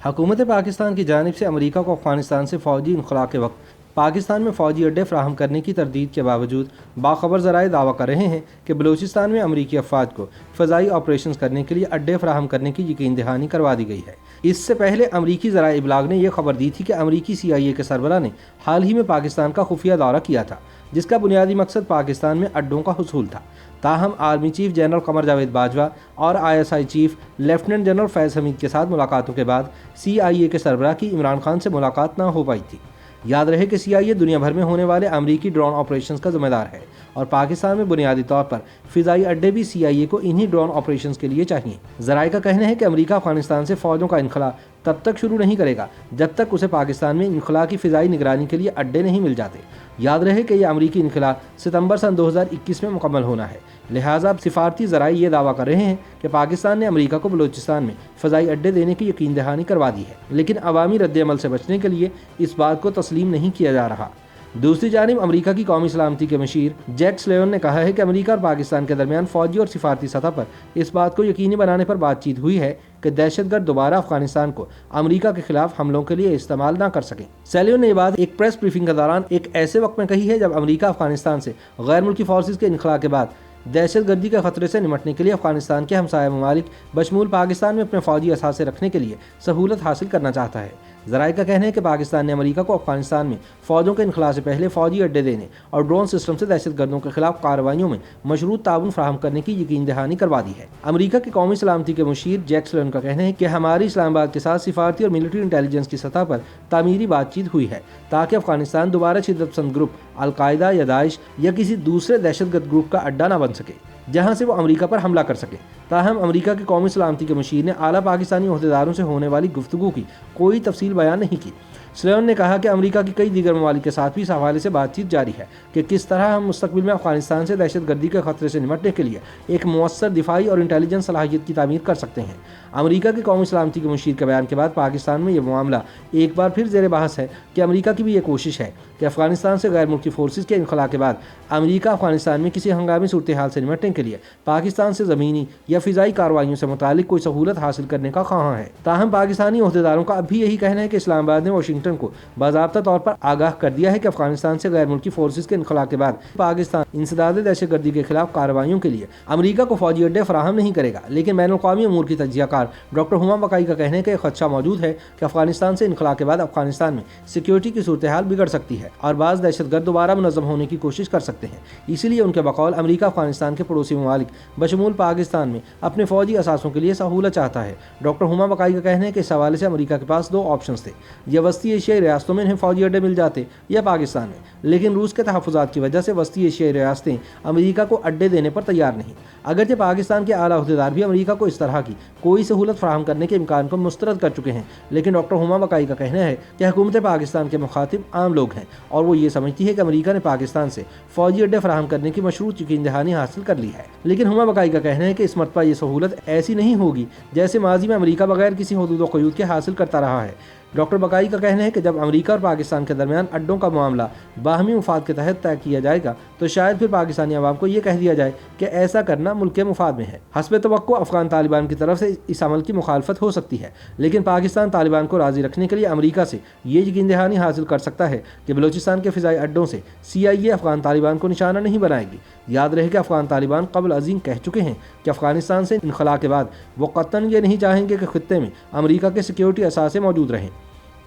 حکومت پاکستان کی جانب سے امریکہ کو افغانستان سے فوجی انخلا کے وقت پاکستان میں فوجی اڈے فراہم کرنے کی تردید کے باوجود باخبر ذرائع دعویٰ کر رہے ہیں کہ بلوچستان میں امریکی افواج کو فضائی آپریشنز کرنے کے لیے اڈے فراہم کرنے کی یقین دہانی کروا دی گئی ہے۔ اس سے پہلے امریکی ذرائع ابلاغ نے یہ خبر دی تھی کہ امریکی CIA کے سربراہ نے حال ہی میں پاکستان کا خفیہ دورہ کیا تھا، جس کا بنیادی مقصد پاکستان میں اڈوں کا حصول تھا۔ تاہم army chief general Qamar Javed Bajwa اور ISI چیف لیفٹیننٹ جنرل فیض حمید کے ساتھ ملاقاتوں کے بعد CIA کے سربراہ کی عمران خان سے ملاقات نہ ہو پائی تھی۔ یاد رہے کہ CIA دنیا بھر میں ہونے والے امریکی ڈرون آپریشنز کا ذمہ دار ہے اور پاکستان میں بنیادی طور پر فضائی اڈے بھی CIA کو انہی ڈرون آپریشنز کے لیے چاہیے۔ ذرائع کا کہنا ہے کہ امریکہ افغانستان سے فوجوں کا انخلا تب تک شروع نہیں کرے گا جب تک اسے پاکستان میں انخلا کی فضائی نگرانی کے لیے اڈے نہیں مل جاتے۔ یاد رہے کہ یہ امریکی انخلا ستمبر سن 2021 میں مکمل ہونا ہے، لہٰذا سفارتی ذرائع یہ دعویٰ کر رہے ہیں کہ پاکستان نے امریکہ کو بلوچستان میں فضائی اڈے دینے کی یقین دہانی کروا دی ہے، لیکن عوامی رد عمل سے بچنے کے لیے اس بات کو تسلیم نہیں کیا جا رہا۔ دوسری جانب امریکہ کی قومی سلامتی کے مشیر جیک سلیون نے کہا ہے کہ امریکہ اور پاکستان کے درمیان فوجی اور سفارتی سطح پر اس بات کو یقینی بنانے پر بات چیت ہوئی ہے کہ دہشت گرد دوبارہ افغانستان کو امریکہ کے خلاف حملوں کے لیے استعمال نہ کر سکیں۔ سلیون نے یہ بات ایک پریس بریفنگ کے دوران ایک ایسے وقت میں کہی ہے جب امریکہ افغانستان سے غیر ملکی فورسز کے انخلا کے بعد دہشت گردی کے خطرے سے نمٹنے کے لیے افغانستان کے ہمسایہ ممالک بشمول پاکستان میں اپنے فوجی اثاثے رکھنے کے لیے سہولت حاصل کرنا چاہتا ہے۔ ذرائع کا کہنا ہے کہ پاکستان نے امریکہ کو افغانستان میں فوجوں کے انخلا سے پہلے فوجی اڈے دینے اور ڈرون سسٹم سے دہشت گردوں کے خلاف کارروائیوں میں مشروط تعاون فراہم کرنے کی یقین دہانی کروا دی ہے۔ امریکہ کی قومی سلامتی کے مشیر جیک سلیون کا کہنا ہے کہ ہماری اسلام آباد کے ساتھ سفارتی اور ملٹری انٹیلیجنس کی سطح پر تعمیری بات چیت ہوئی ہے تاکہ افغانستان دوبارہ شدت پسند گروپ القاعدہ یا داعش یا کسی دوسرے دہشت گرد گروپ کا اڈا نہ بن سکے جہاں سے وہ امریکہ پر حملہ کر سکے۔ تاہم امریکہ کی قومی سلامتی کے مشیر نے اعلیٰ پاکستانی عہدیداروں سے ہونے والی گفتگو کی کوئی تفصیل بیان نہیں کی۔ سلیون نے کہا کہ امریکہ کی کئی دیگر ممالک کے ساتھ بھی اس حوالے سے بات چیت جاری ہے کہ کس طرح ہم مستقبل میں افغانستان سے دہشت گردی کے خطرے سے نمٹنے کے لیے ایک مؤثر دفاعی اور انٹیلیجنس صلاحیت کی تعمیر کر سکتے ہیں۔ امریکہ کی قومی سلامتی کے مشیر کے بیان کے بعد پاکستان میں یہ معاملہ ایک بار پھر زیر بحث ہے کہ امریکہ کی بھی یہ کوشش ہے کہ افغانستان سے غیر ملکی فورسز کے انخلا کے بعد امریکہ افغانستان میں کسی ہنگامی صورتحال سے نمٹنے کے لیے پاکستان سے زمینی یا فضائی کارروائیوں سے متعلق کوئی سہولت حاصل کرنے کا خواہاں ہے۔ تاہم پاکستانی عہدیداروں کا اب بھی یہی کہنا ہے کہ اسلام آباد نے واشنگٹن کو باضابطہ طور پر آگاہ کر دیا ہے کہ افغانستان سے غیر ملکی فورسز کے انخلا کے بعد پاکستان انسداد دہشت گردی کے خلاف کارروائیوں کے لیے امریکہ کو فوجی اڈے فراہم نہیں کرے گا، لیکن بین الاقوامی امور کی تجزیہ کار ڈاکٹر ہما بقائی کا کہنا ہے کہ خدشہ موجود ہے کہ افغانستان سے انخلا کے بعد افغانستان میں سیکیورٹی کی صورتحال بگڑ سکتی ہے اور بعض دہشت گرد دوبارہ منظم ہونے کی کوشش کر سکتے ہیں۔ اسی لیے ان کے بقول امریکہ افغانستان کے پڑوسی ممالک بشمول پاکستان میں اپنے فوجی اثاثوں کے لیے سہولت چاہتا ہے۔ ڈاکٹر ہما بقائی کا کہنا ہے کہ اس حوالے سے امریکہ کے پاس دو آپشنز تھے، یا وسطی ایشیائی ریاستوں میں انہیں فوجی اڈے مل جاتے یا پاکستان میں، لیکن روس کے تحفظات کی وجہ سے وسطی ایشیائی ریاستیں امریکہ کو اڈے دینے پر تیار نہیں۔ اگرچہ پاکستان کے اعلیٰ عہدیدار بھی امریکہ کو اس طرح کی کوئی سہولت فراہم کرنے کے امکان کو مسترد کر چکے ہیں، لیکن ڈاکٹر ہما بقائی کا کہنا ہے کہ حکومت پاکستان کے مخاطب عام لوگ ہیں اور وہ یہ سمجھتی ہے کہ امریکہ نے پاکستان سے فوجی اڈے فراہم کرنے کی مشروط یقین دہانی حاصل کر لی ہے۔ لیکن ہما بقائی کا کہنا ہے کہ اس مرتبہ یہ سہولت ایسی نہیں ہوگی جیسے ماضی میں امریکہ بغیر کسی حدود و قیود کے حاصل کرتا رہا ہے۔ ڈاکٹر بقائی کا کہنا ہے کہ جب امریکہ اور پاکستان کے درمیان اڈوں کا معاملہ باہمی مفاد کے تحت طے کیا جائے گا تو شاید پھر پاکستانی عوام کو یہ کہہ دیا جائے کہ ایسا کرنا ملک کے مفاد میں ہے۔ حسب توقع افغان طالبان کی طرف سے اس عمل کی مخالفت ہو سکتی ہے، لیکن پاکستان طالبان کو راضی رکھنے کے لیے امریکہ سے یہ یقین دہانی حاصل کر سکتا ہے کہ بلوچستان کے فضائی اڈوں سے CIA افغان طالبان کو نشانہ نہیں بنائے گی۔ یاد رہے کہ افغان طالبان قبل ازیں کہہ چکے ہیں کہ افغانستان سے انخلا کے بعد وہ قطعاً یہ نہیں چاہیں گے کہ خطے میں امریکہ کے سیکیورٹی اثاثے موجود رہیں۔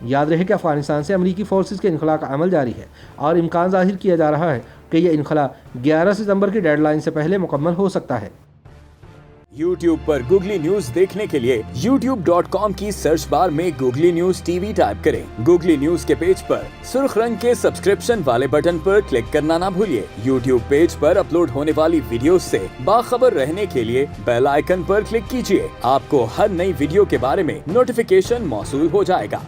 یاد رہے کہ افغانستان سے امریکی فورسز کے انخلا کا عمل جاری ہے اور امکان ظاہر کیا جا رہا ہے کہ یہ انخلا 11 ستمبر کی ڈیڈ لائن سے پہلے مکمل ہو سکتا ہے۔ YouTube پر گوگلی نیوز دیکھنے کے لیے youtube.com کی سرچ بار میں گوگلی نیوز TV ٹائپ کریں۔ گوگلی نیوز کے پیج پر سرخ رنگ کے سبسکرپشن والے بٹن پر کلک کرنا نہ بھولیے۔ YouTube پیج پر اپلوڈ ہونے والی ویڈیوز سے باخبر رہنے کے لیے بیل آئیکن پر کلک کیجیے۔ آپ کو ہر نئی ویڈیو کے بارے میں نوٹیفیکیشن موصول ہو جائے گا۔